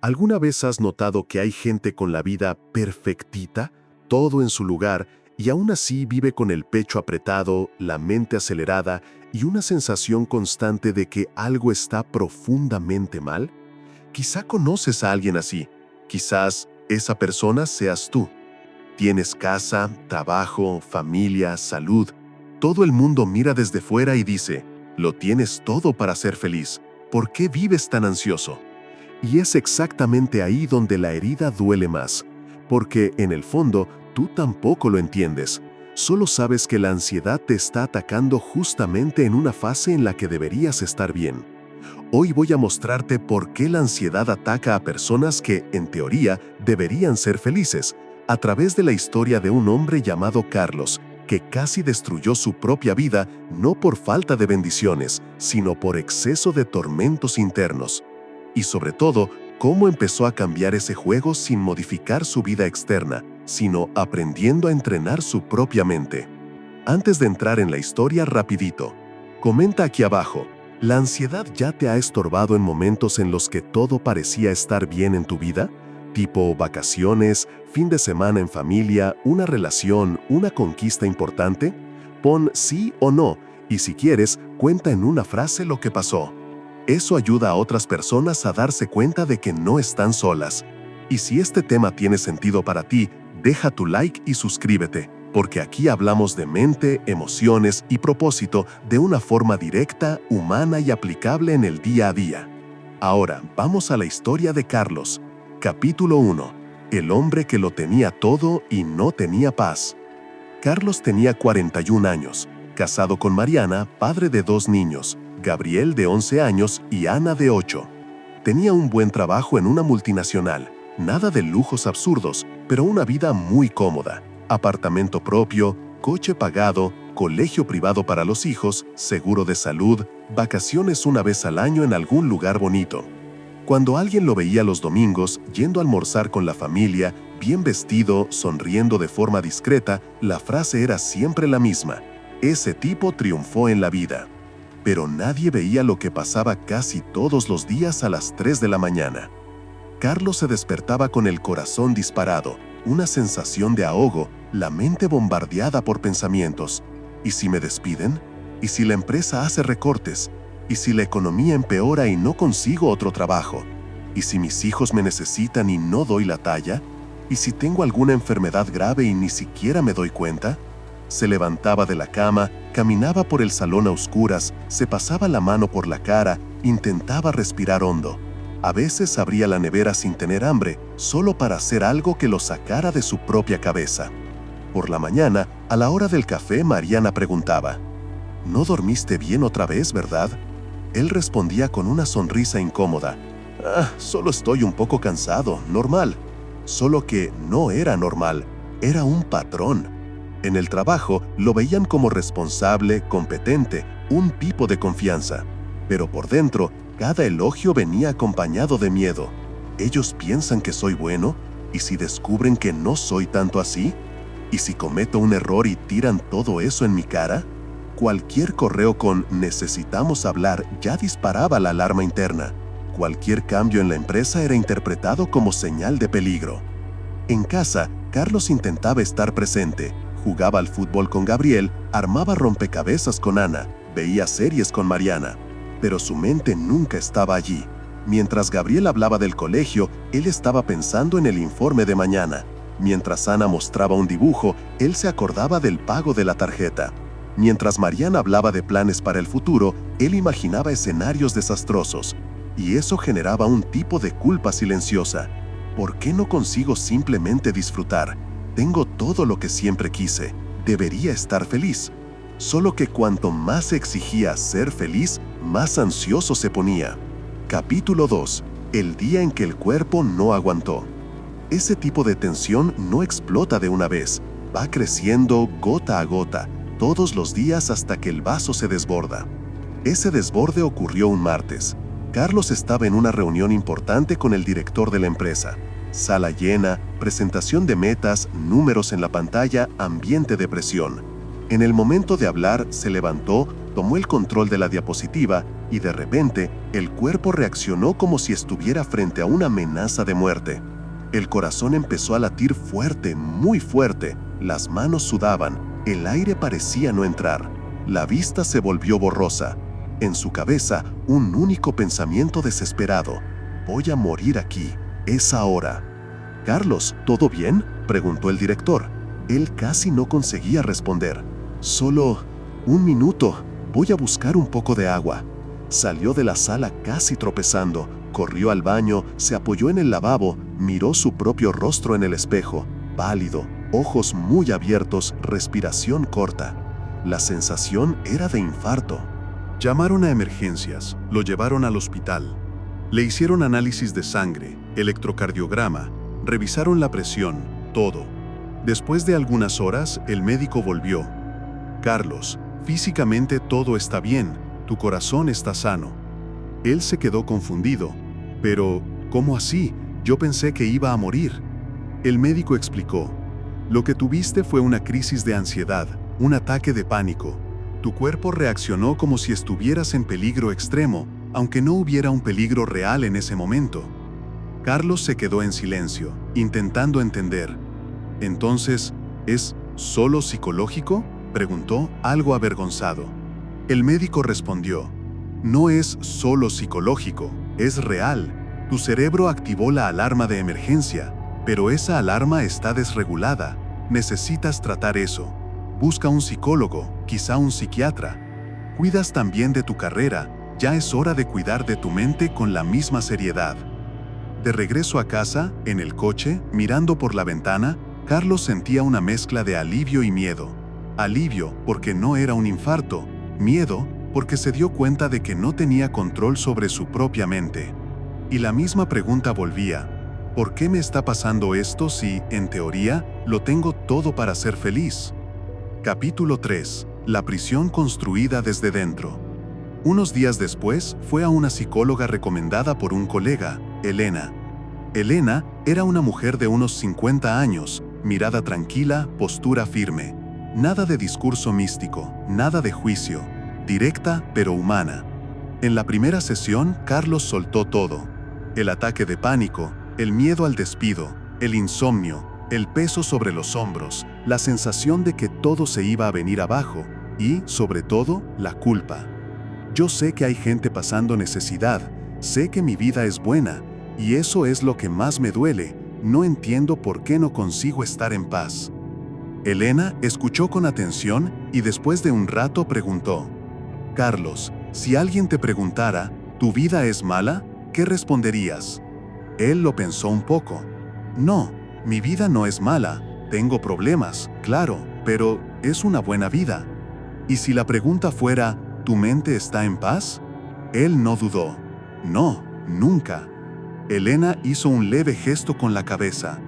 ¿Alguna vez has notado que hay gente con la vida perfectita, todo en su lugar, y aún así vive con el pecho apretado, la mente acelerada y una sensación constante de que algo está profundamente mal? Quizá conoces a alguien así. Quizás esa persona seas tú. Tienes casa, trabajo, familia, salud. Todo el mundo mira desde fuera y dice, lo tienes todo para ser feliz. ¿Por qué vives tan ansioso? Y es exactamente ahí donde la herida duele más, porque en el fondo tú tampoco lo entiendes. Solo sabes que la ansiedad te está atacando justamente en una fase en la que deberías estar bien. Hoy voy a mostrarte por qué la ansiedad ataca a personas que, en teoría, deberían ser felices, a través de la historia de un hombre llamado Carlos, que casi destruyó su propia vida no por falta de bendiciones, sino por exceso de tormentos internos. Y sobre todo, cómo empezó a cambiar ese juego sin modificar su vida externa, sino aprendiendo a entrenar su propia mente. Antes de entrar en la historia rapidito, comenta aquí abajo, ¿la ansiedad ya te ha estorbado en momentos en los que todo parecía estar bien en tu vida? Tipo vacaciones, fin de semana en familia, una relación, una conquista importante. Pon sí o no, y si quieres, cuenta en una frase lo que pasó. Eso ayuda a otras personas a darse cuenta de que no están solas. Y si este tema tiene sentido para ti, deja tu like y suscríbete, porque aquí hablamos de mente, emociones y propósito de una forma directa, humana y aplicable en el día a día. Ahora, vamos a la historia de Carlos. Capítulo 1. El hombre que lo tenía todo y no tenía paz. Carlos tenía 41 años, casado con Mariana, padre de 2 niños, Gabriel de 11 años y Ana de 8. Tenía un buen trabajo en una multinacional, nada de lujos absurdos, pero una vida muy cómoda. Apartamento propio, coche pagado, colegio privado para los hijos, seguro de salud, vacaciones una vez al año en algún lugar bonito. Cuando alguien lo veía los domingos, yendo a almorzar con la familia, bien vestido, sonriendo de forma discreta, la frase era siempre la misma: ese tipo triunfó en la vida. Pero nadie veía lo que pasaba casi todos los días a las 3 de la mañana. Carlos se despertaba con el corazón disparado, una sensación de ahogo, la mente bombardeada por pensamientos. ¿Y si me despiden? ¿Y si la empresa hace recortes? ¿Y si la economía empeora y no consigo otro trabajo? ¿Y si mis hijos me necesitan y no doy la talla? ¿Y si tengo alguna enfermedad grave y ni siquiera me doy cuenta? Se levantaba de la cama, caminaba por el salón a oscuras, se pasaba la mano por la cara, intentaba respirar hondo. A veces abría la nevera sin tener hambre, solo para hacer algo que lo sacara de su propia cabeza. Por la mañana, a la hora del café, Mariana preguntaba: ¿no dormiste bien otra vez, verdad? Él respondía con una sonrisa incómoda: solo estoy un poco cansado, normal. Solo que no era normal, era un patrón. En el trabajo lo veían como responsable, competente, un tipo de confianza. Pero por dentro, cada elogio venía acompañado de miedo. ¿Ellos piensan que soy bueno? ¿Y si descubren que no soy tanto así? ¿Y si cometo un error y tiran todo eso en mi cara? Cualquier correo con "necesitamos hablar" ya disparaba la alarma interna. Cualquier cambio en la empresa era interpretado como señal de peligro. En casa, Carlos intentaba estar presente. Jugaba al fútbol con Gabriel, armaba rompecabezas con Ana, veía series con Mariana. Pero su mente nunca estaba allí. Mientras Gabriel hablaba del colegio, él estaba pensando en el informe de mañana. Mientras Ana mostraba un dibujo, él se acordaba del pago de la tarjeta. Mientras Mariana hablaba de planes para el futuro, él imaginaba escenarios desastrosos. Y eso generaba un tipo de culpa silenciosa. ¿Por qué no consigo simplemente disfrutar? Tengo todo lo que siempre quise. Debería estar feliz. Solo que cuanto más exigía ser feliz, más ansioso se ponía. Capítulo 2. El día en que el cuerpo no aguantó. Ese tipo de tensión no explota de una vez. Va creciendo gota a gota, todos los días hasta que el vaso se desborda. Ese desborde ocurrió un martes. Carlos estaba en una reunión importante con el director de la empresa. Sala llena, presentación de metas, números en la pantalla, ambiente de presión. En el momento de hablar, se levantó, Tomó el control de la diapositiva y de repente el cuerpo reaccionó como si estuviera frente a una amenaza de muerte. El corazón empezó a latir fuerte, muy fuerte, las manos sudaban, el aire parecía no entrar, la vista se volvió borrosa. En su cabeza, un único pensamiento desesperado: voy a morir aquí, es ahora. «Carlos, ¿todo bien?», preguntó el director. Él casi no conseguía responder. «Solo un minuto, voy a buscar un poco de agua». Salió de la sala casi tropezando, corrió al baño, se apoyó en el lavabo, miró su propio rostro en el espejo, pálido, ojos muy abiertos, respiración corta. La sensación era de infarto. Llamaron a emergencias, lo llevaron al hospital. Le hicieron análisis de sangre, electrocardiograma, revisaron la presión, todo. Después de algunas horas, el médico volvió. «Carlos, físicamente todo está bien, tu corazón está sano». Él se quedó confundido. «Pero, ¿cómo así? Yo pensé que iba a morir». El médico explicó: «Lo que tuviste fue una crisis de ansiedad, un ataque de pánico. Tu cuerpo reaccionó como si estuvieras en peligro extremo, aunque no hubiera un peligro real en ese momento». Carlos se quedó en silencio, intentando entender. «Entonces, ¿es solo psicológico?», preguntó, algo avergonzado. El médico respondió: «No es solo psicológico, es real. Tu cerebro activó la alarma de emergencia, pero esa alarma está desregulada. Necesitas tratar eso. Busca un psicólogo, quizá un psiquiatra. Cuidas también de tu carrera, ya es hora de cuidar de tu mente con la misma seriedad». De regreso a casa, en el coche, mirando por la ventana, Carlos sentía una mezcla de alivio y miedo. Alivio porque no era un infarto, miedo porque se dio cuenta de que no tenía control sobre su propia mente. Y la misma pregunta volvía: ¿por qué me está pasando esto si, en teoría, lo tengo todo para ser feliz? Capítulo 3. La prisión construida desde dentro. Unos días después, fue a una psicóloga recomendada por un colega, Elena. Elena era una mujer de unos 50 años, mirada tranquila, postura firme. Nada de discurso místico, nada de juicio, directa pero humana. En la primera sesión, Carlos soltó todo: el ataque de pánico, el miedo al despido, el insomnio, el peso sobre los hombros, la sensación de que todo se iba a venir abajo y, sobre todo, la culpa. «Yo sé que hay gente pasando necesidad, sé que mi vida es buena, y eso es lo que más me duele, no entiendo por qué no consigo estar en paz». Elena escuchó con atención y después de un rato preguntó: «Carlos, si alguien te preguntara, ¿tu vida es mala?, ¿qué responderías?». Él lo pensó un poco. «No, mi vida no es mala, tengo problemas, claro, pero es una buena vida». «¿Y si la pregunta fuera, ¿tu mente está en paz?». Él no dudó. «No, nunca». Elena hizo un leve gesto con la cabeza.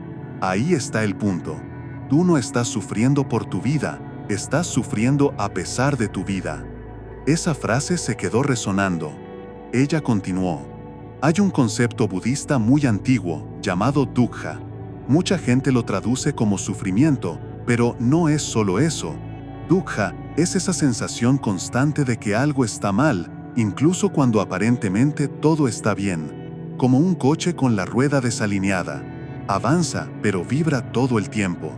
«Ahí está el punto. Tú no estás sufriendo por tu vida, estás sufriendo a pesar de tu vida». Esa frase se quedó resonando. Ella continuó: «Hay un concepto budista muy antiguo, llamado dukkha. Mucha gente lo traduce como sufrimiento, pero no es solo eso. Dukkha es esa sensación constante de que algo está mal, incluso cuando aparentemente todo está bien. Como un coche con la rueda desalineada. Avanza, pero vibra todo el tiempo».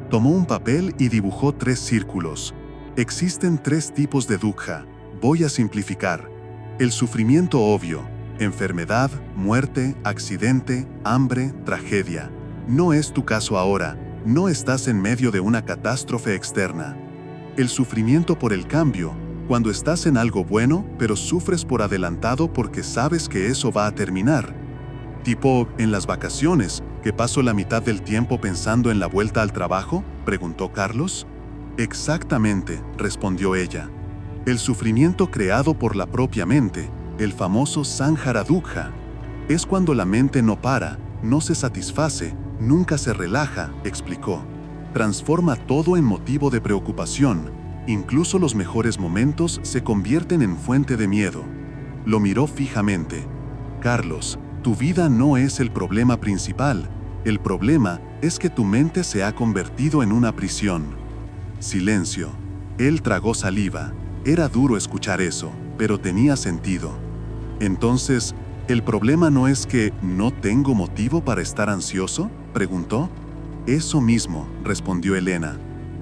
Tomó un papel y dibujó 3 círculos. Existen 3 tipos de dukkha. Voy a simplificar. El sufrimiento obvio: enfermedad, muerte, accidente, hambre, tragedia. No es tu caso ahora, no estás en medio de una catástrofe externa. El sufrimiento por el cambio: cuando estás en algo bueno, pero sufres por adelantado porque sabes que eso va a terminar. Tipo, en las vacaciones, que paso la mitad del tiempo pensando en la vuelta al trabajo, preguntó Carlos. «Exactamente», respondió ella. El sufrimiento creado por la propia mente, el famoso Sankhara Dukkha, es cuando la mente no para, no se satisface, nunca se relaja, explicó. Transforma todo en motivo de preocupación, incluso los mejores momentos se convierten en fuente de miedo. Lo miró fijamente. «Carlos, tu vida no es el problema principal, el problema es que tu mente se ha convertido en una prisión». Silencio. Él tragó saliva. Era duro escuchar eso, pero tenía sentido. Entonces, ¿el problema no es que no tengo motivo para estar ansioso?, preguntó. Eso mismo, respondió Elena.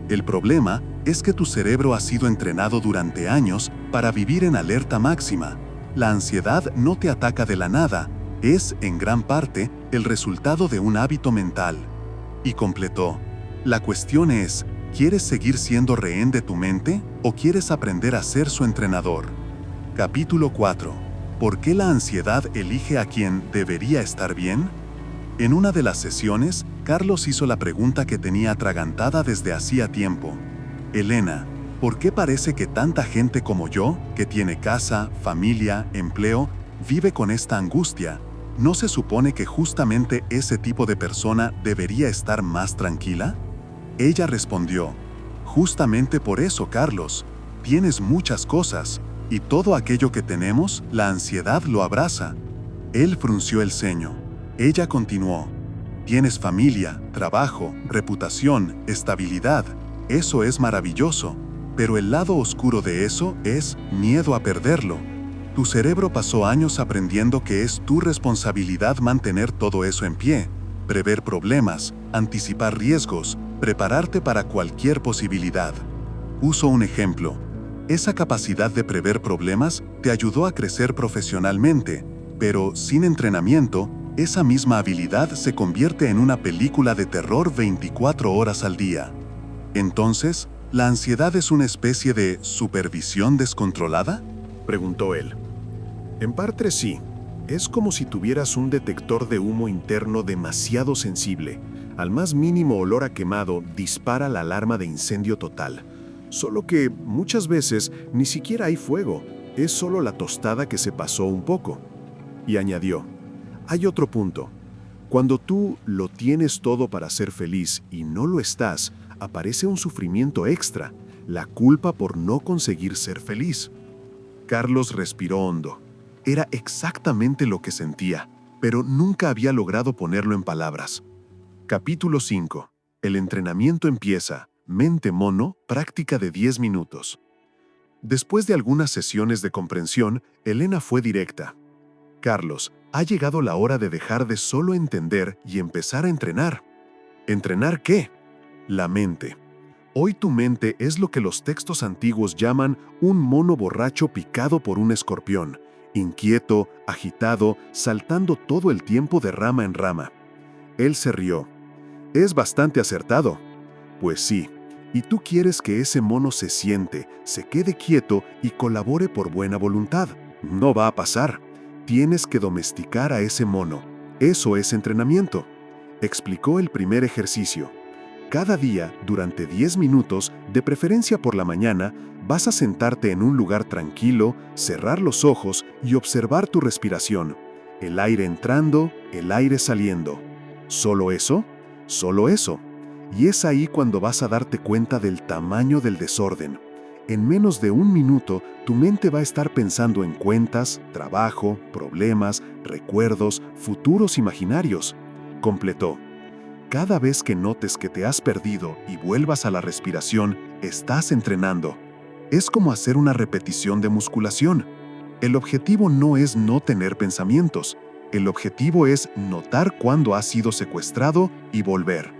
El problema es que tu cerebro ha sido entrenado durante años para vivir en alerta máxima. La ansiedad no te ataca de la nada, es, en gran parte, el resultado de un hábito mental. Y completó: la cuestión es, ¿quieres seguir siendo rehén de tu mente o quieres aprender a ser su entrenador? Capítulo 4. ¿Por qué la ansiedad elige a quien debería estar bien? En una de las sesiones, Carlos hizo la pregunta que tenía atragantada desde hacía tiempo. Elena, ¿por qué parece que tanta gente como yo, que tiene casa, familia, empleo, vive con esta angustia? ¿No se supone que justamente ese tipo de persona debería estar más tranquila? Ella respondió: justamente por eso, Carlos, tienes muchas cosas, y todo aquello que tenemos, la ansiedad lo abraza. Él frunció el ceño. Ella continuó: tienes familia, trabajo, reputación, estabilidad. Eso es maravilloso, pero el lado oscuro de eso es miedo a perderlo. Tu cerebro pasó años aprendiendo que es tu responsabilidad mantener todo eso en pie, prever problemas, anticipar riesgos, prepararte para cualquier posibilidad. Uso un ejemplo. Esa capacidad de prever problemas te ayudó a crecer profesionalmente, pero sin entrenamiento, esa misma habilidad se convierte en una película de terror 24 horas al día. Entonces, ¿la ansiedad es una especie de supervisión descontrolada?, preguntó él. En parte sí. Es como si tuvieras un detector de humo interno demasiado sensible. Al más mínimo olor a quemado, dispara la alarma de incendio total. Solo que muchas veces ni siquiera hay fuego, es solo la tostada que se pasó un poco. Y añadió: hay otro punto. Cuando tú lo tienes todo para ser feliz y no lo estás, aparece un sufrimiento extra, la culpa por no conseguir ser feliz. Carlos respiró hondo. Era exactamente lo que sentía, pero nunca había logrado ponerlo en palabras. Capítulo 5. El entrenamiento empieza. Mente mono, práctica de 10 minutos. Después de algunas sesiones de comprensión, Elena fue directa. Carlos, ha llegado la hora de dejar de solo entender y empezar a entrenar. ¿Entrenar qué? La mente. Hoy tu mente es lo que los textos antiguos llaman un mono borracho picado por un escorpión, inquieto, agitado, saltando todo el tiempo de rama en rama. Él se rió. Es bastante acertado. Pues sí, y tú quieres que ese mono se siente, se quede quieto y colabore por buena voluntad. No va a pasar. Tienes que domesticar a ese mono. Eso es entrenamiento. Explicó el primer ejercicio. Cada día, durante 10 minutos, de preferencia por la mañana, vas a sentarte en un lugar tranquilo, cerrar los ojos y observar tu respiración. El aire entrando, el aire saliendo. ¿Solo eso? Solo eso. Y es ahí cuando vas a darte cuenta del tamaño del desorden. En menos de un minuto, tu mente va a estar pensando en cuentas, trabajo, problemas, recuerdos, futuros imaginarios. Completó. Cada vez que notes que te has perdido y vuelvas a la respiración, estás entrenando. Es como hacer una repetición de musculación. El objetivo no es no tener pensamientos. El objetivo es notar cuándo has sido secuestrado y volver.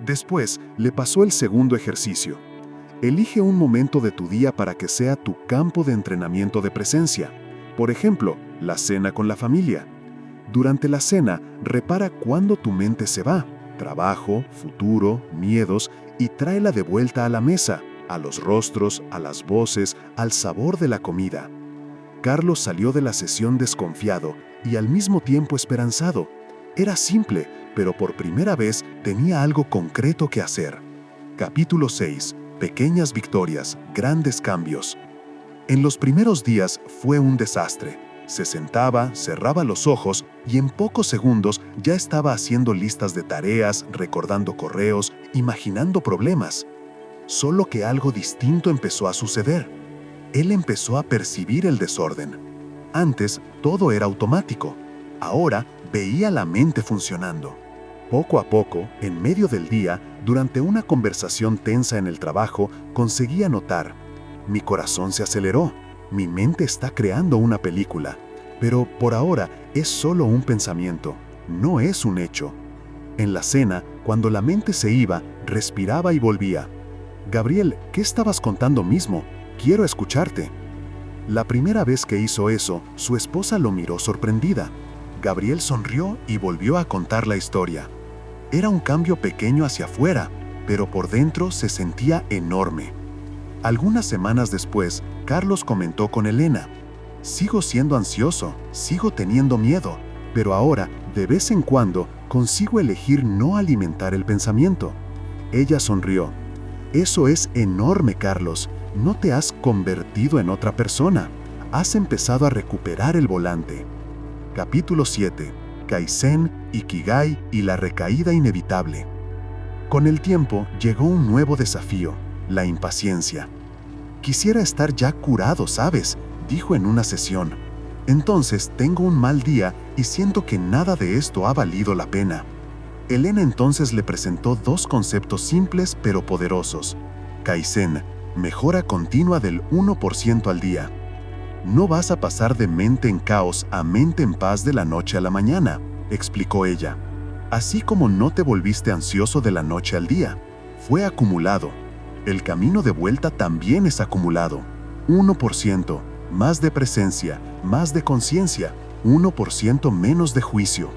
Después, le pasó el segundo ejercicio. Elige un momento de tu día para que sea tu campo de entrenamiento de presencia. Por ejemplo, la cena con la familia. Durante la cena, repara cuándo tu mente se va. Trabajo, futuro, miedos, y tráela de vuelta a la mesa, a los rostros, a las voces, al sabor de la comida. Carlos salió de la sesión desconfiado y al mismo tiempo esperanzado. Era simple, pero por primera vez tenía algo concreto que hacer. Capítulo 6. Pequeñas victorias, grandes cambios. En los primeros días fue un desastre. Se sentaba, cerraba los ojos y en pocos segundos ya estaba haciendo listas de tareas, recordando correos, imaginando problemas. Solo que algo distinto empezó a suceder. Él empezó a percibir el desorden. Antes todo era automático. Ahora veía la mente funcionando. Poco a poco, en medio del día, durante una conversación tensa en el trabajo, conseguía notar: Mi corazón se aceleró. Mi mente está creando una película. Pero por ahora es solo un pensamiento, no es un hecho. En la cena, cuando la mente se iba, respiraba y volvía. Gabriel, ¿qué estabas contando mismo? Quiero escucharte. La primera vez que hizo eso, su esposa lo miró sorprendida. Gabriel sonrió y volvió a contar la historia. Era un cambio pequeño hacia afuera, pero por dentro se sentía enorme. Algunas semanas después, Carlos comentó con Elena: sigo siendo ansioso, sigo teniendo miedo, pero ahora, de vez en cuando, consigo elegir no alimentar el pensamiento. Ella sonrió. Eso es enorme, Carlos. No te has convertido en otra persona. Has empezado a recuperar el volante. Capítulo 7. Kaizen, Ikigai y la recaída inevitable. Con el tiempo llegó un nuevo desafío, la impaciencia. Quisiera estar ya curado, ¿sabes?, dijo en una sesión. Entonces tengo un mal día y siento que nada de esto ha valido la pena. Elena entonces le presentó dos conceptos simples pero poderosos. Kaizen, mejora continua del 1% al día. No vas a pasar de mente en caos a mente en paz de la noche a la mañana, explicó ella. Así como no te volviste ansioso de la noche al día, fue acumulado. El camino de vuelta también es acumulado. 1%, más de presencia, más de conciencia, 1% menos de juicio.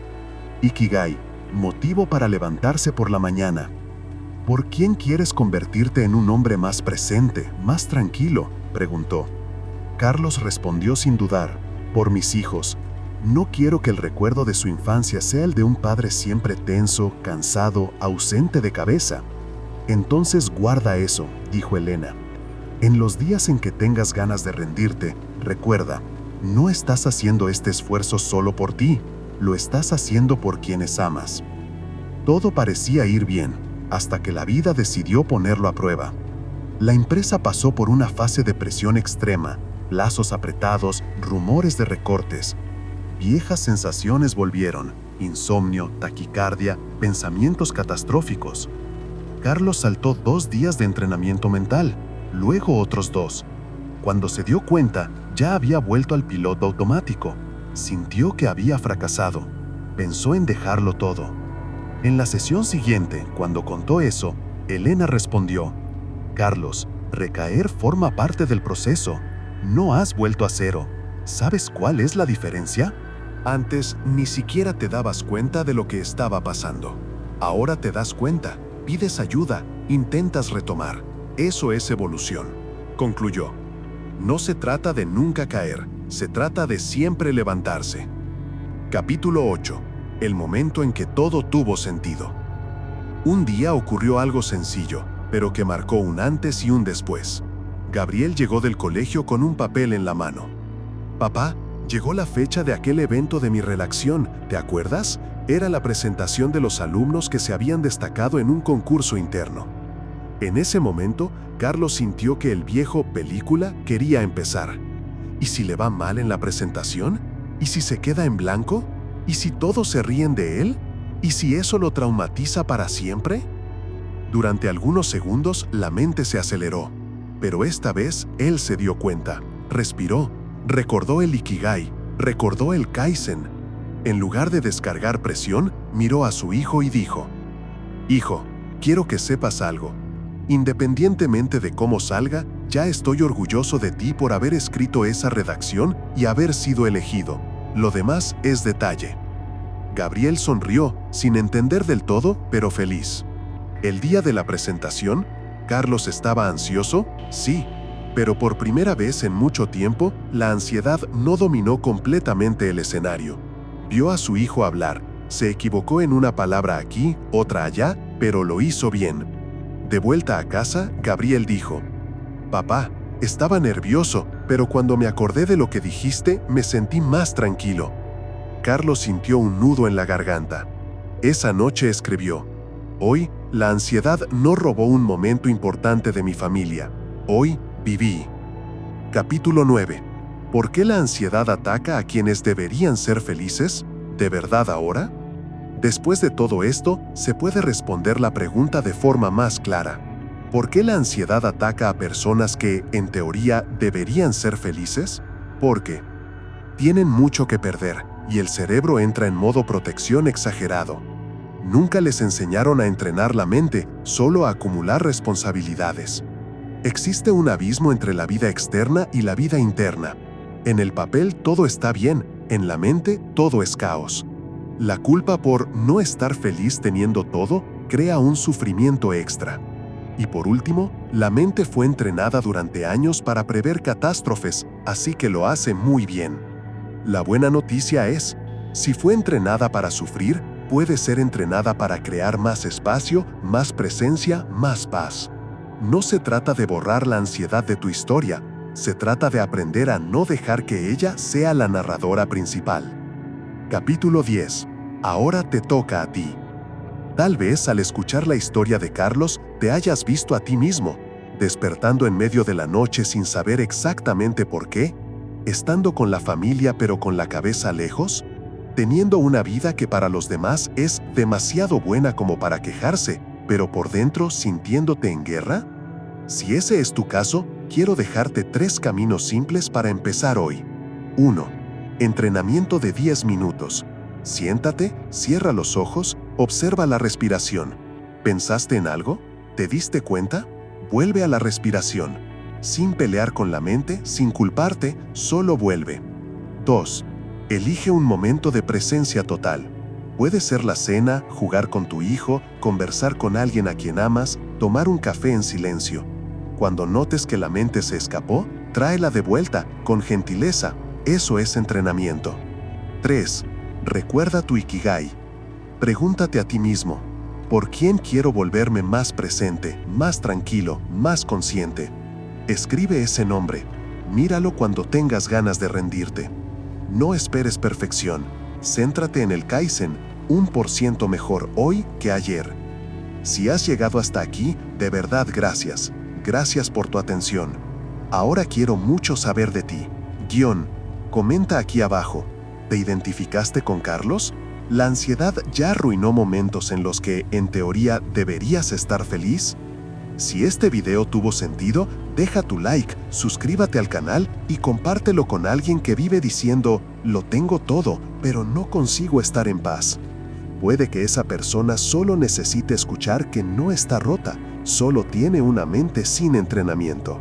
Ikigai, motivo para levantarse por la mañana. ¿Por quién quieres convertirte en un hombre más presente, más tranquilo?, preguntó. Carlos respondió sin dudar: por mis hijos. No quiero que el recuerdo de su infancia sea el de un padre siempre tenso, cansado, ausente de cabeza. Entonces guarda eso, dijo Elena. En los días en que tengas ganas de rendirte, recuerda, no estás haciendo este esfuerzo solo por ti, lo estás haciendo por quienes amas. Todo parecía ir bien, hasta que la vida decidió ponerlo a prueba. La empresa pasó por una fase de presión extrema, plazos apretados, rumores de recortes. Viejas sensaciones volvieron: insomnio, taquicardia, pensamientos catastróficos. Carlos saltó 2 días de entrenamiento mental, luego otros 2. Cuando se dio cuenta, ya había vuelto al piloto automático. Sintió que había fracasado. Pensó en dejarlo todo. En la sesión siguiente, cuando contó eso, Elena respondió: Carlos, recaer forma parte del proceso. No has vuelto a cero. ¿Sabes cuál es la diferencia? Antes ni siquiera te dabas cuenta de lo que estaba pasando. Ahora te das cuenta, pides ayuda, intentas retomar. Eso es evolución, concluyó. No se trata de nunca caer, se trata de siempre levantarse. Capítulo 8. El momento en que todo tuvo sentido. Un día ocurrió algo sencillo, pero que marcó un antes y un después. Gabriel llegó del colegio con un papel en la mano. Papá, llegó la fecha de aquel evento de mi redacción, ¿te acuerdas? Era la presentación de los alumnos que se habían destacado en un concurso interno. En ese momento, Carlos sintió que el viejo película quería empezar. ¿Y si le va mal en la presentación? ¿Y si se queda en blanco? ¿Y si todos se ríen de él? ¿Y si eso lo traumatiza para siempre? Durante algunos segundos, la mente se aceleró. Pero esta vez, él se dio cuenta, respiró, recordó el Ikigai, recordó el Kaizen. En lugar de descargar presión, miró a su hijo y dijo: Hijo, quiero que sepas algo. Independientemente de cómo salga, ya estoy orgulloso de ti por haber escrito esa redacción y haber sido elegido. Lo demás es detalle. Gabriel sonrió, sin entender del todo, pero feliz. El día de la presentación, ¿Carlos estaba ansioso? Sí, pero por primera vez en mucho tiempo, la ansiedad no dominó completamente el escenario. Vio a su hijo hablar, se equivocó en una palabra aquí, otra allá, pero lo hizo bien. De vuelta a casa, Gabriel dijo: Papá, estaba nervioso, pero cuando me acordé de lo que dijiste, me sentí más tranquilo. Carlos sintió un nudo en la garganta. Esa noche escribió: Hoy, la ansiedad no robó un momento importante de mi familia. Hoy, viví. Capítulo 9. ¿Por qué la ansiedad ataca a quienes deberían ser felices? ¿De verdad ahora? Después de todo esto, se puede responder la pregunta de forma más clara. ¿Por qué la ansiedad ataca a personas que, en teoría, deberían ser felices? Porque tienen mucho que perder y el cerebro entra en modo protección exagerado. Nunca les enseñaron a entrenar la mente, solo a acumular responsabilidades. Existe un abismo entre la vida externa y la vida interna. En el papel todo está bien, en la mente todo es caos. La culpa por no estar feliz teniendo todo crea un sufrimiento extra. Y por último, la mente fue entrenada durante años para prever catástrofes, así que lo hace muy bien. La buena noticia es, si fue entrenada para sufrir, puede ser entrenada para crear más espacio, más presencia, más paz. No se trata de borrar la ansiedad de tu historia, se trata de aprender a no dejar que ella sea la narradora principal. Capítulo 10. Ahora te toca a ti. Tal vez al escuchar la historia de Carlos te hayas visto a ti mismo, despertando en medio de la noche sin saber exactamente por qué, estando con la familia pero con la cabeza lejos, teniendo una vida que para los demás es demasiado buena como para quejarse, pero por dentro sintiéndote en guerra. Si ese es tu caso, quiero dejarte 3 caminos simples para empezar hoy. 1. Entrenamiento de 10 minutos. Siéntate, cierra los ojos, observa la respiración. ¿Pensaste en algo? ¿Te diste cuenta? Vuelve a la respiración. Sin pelear con la mente, sin culparte, solo vuelve. 2. Elige un momento de presencia total. Puede ser la cena, jugar con tu hijo, conversar con alguien a quien amas, tomar un café en silencio. Cuando notes que la mente se escapó, tráela de vuelta, con gentileza. Eso es entrenamiento. 3. Recuerda tu Ikigai. Pregúntate a ti mismo, ¿por quién quiero volverme más presente, más tranquilo, más consciente? Escribe ese nombre. Míralo cuando tengas ganas de rendirte. No esperes perfección. Céntrate en el Kaizen, 1% mejor hoy que ayer. Si has llegado hasta aquí, de verdad gracias. Gracias por tu atención. Ahora quiero mucho saber de ti. Comenta aquí abajo. ¿Te identificaste con Carlos? ¿La ansiedad ya arruinó momentos en los que, en teoría, deberías estar feliz? Si este video tuvo sentido, deja tu like, suscríbete al canal y compártelo con alguien que vive diciendo, lo tengo todo, pero no consigo estar en paz. Puede que esa persona solo necesite escuchar que no está rota, solo tiene una mente sin entrenamiento.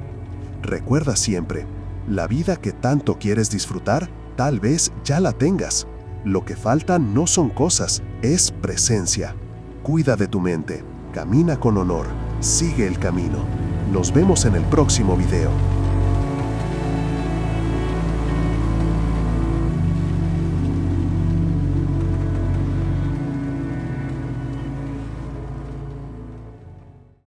Recuerda siempre, la vida que tanto quieres disfrutar, tal vez ya la tengas. Lo que falta no son cosas, es presencia. Cuida de tu mente, camina con honor, sigue el camino. Nos vemos en el próximo video.